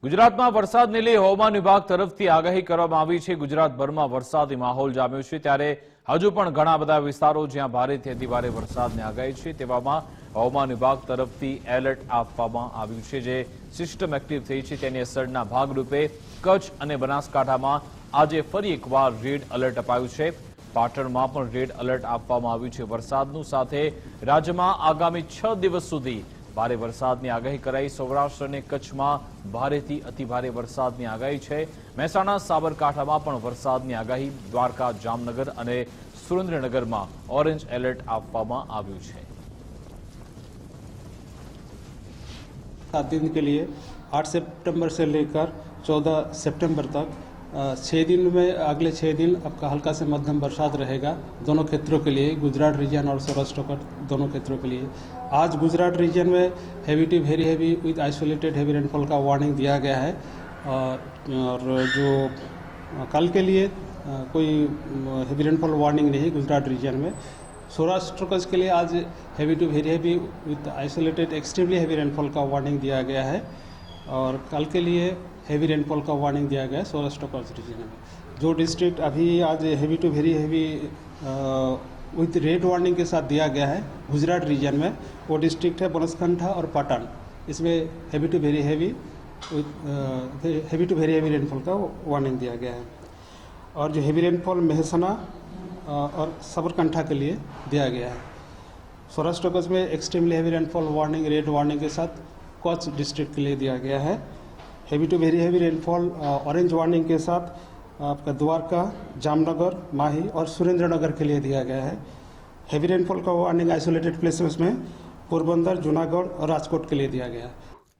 ગુજરાતમાં વરસાદને લઈ હવામાન વિભાગ તરફથી આગાહી કરવામાં આવી છે। ગુજરાતભરમાં વરસાદી માહોલ જામ્યો છે, ત્યારે હજુ પણ ઘણા બધા વિસ્તારો જ્યાં ભારેથી અતિભારે વરસાદની આગાહી છે તેવામાં હવામાન વિભાગ તરફથી એલર્ટ આપવામાં આવ્યું છે। જે સિસ્ટમ એક્ટિવ થઈ છે તેની અસરના ભાગરૂપે કચ્છ અને બનાસકાંઠામાં આજે ફરી એકવાર રેડ એલર્ટ અપાયું છે। પાટણમાં પણ રેડ એલર્ટ આપવામાં આવ્યું છે। વરસાદનું સાથે રાજ્યમાં આગામી 6 દિવસ સુધી ભારે વરસાદની આગાહી કરાઈ। સૌરાષ્ટ્ર અને કચ્છમાં ભારેથી અતિભારે વરસાદની આગાહી છે। મહેસાણા સાબરકાંઠામાં પણ વરસાદની આગાહી। દ્વારકા, જામનગર અને સુરેન્દ્રનગરમાં ઓરેન્જ એલર્ટ આપવામાં આવ્યું છે। 7 दिन के लिए 8 सितंबर से लेकर 14 सितंबर तक 6 दिन में अगले 6 दिन आपका हल्का से मध्यम बरसात रहेगा दोनों क्षेत्रों के लिए, गुजरात रीजन और सौराष्ट्र का दोनों क्षेत्रों के लिए। आज गुजरात रीजन में heavy to very heavy with isolated heavy rainfall का वार्निंग दिया गया है। और जो कल के लिए कोई हैवी रेनफॉल वार्निंग नहीं गुजरात रीजन में। सौराष्ट्र कच्छ के लिए आज heavy to very heavy with isolated extremely heavy rainfall का वार्निंग दिया गया है। और कल के लिए हैवी रेनफॉल का वार्निंग दिया गया है सौराष्ट्र कच्छ रीजन में। जो डिस्ट्रिक्ट अभी आज heavy to very heavy with red warning के साथ दिया गया है गुजरात रीजन में, वो डिस्ट्रिक्ट है बनासकांठा और पाटन। इसमें heavy to very heavy rainfall का वार्निंग दिया गया है। और जो हैवी रेनफॉल मेहसाना और साबरकांठा के लिए दिया गया है। सौराष्ट्र कच्छ में extremely heavy rainfall warning red warning के साथ कच्छ डिस्ट्रिक्ट के लिए दिया गया है। Heavy to very heavy rainfall orange warning के साथ आपका द्वारका, जामनगर, माही और सुरेंद्रनगर के लिए दिया गया है। हैवी रेनफॉल का वार्निंग आइसोलेटेड प्लेसेस में पोरबंदर, जूनागढ़ और राजकोट के लिए दिया गया है।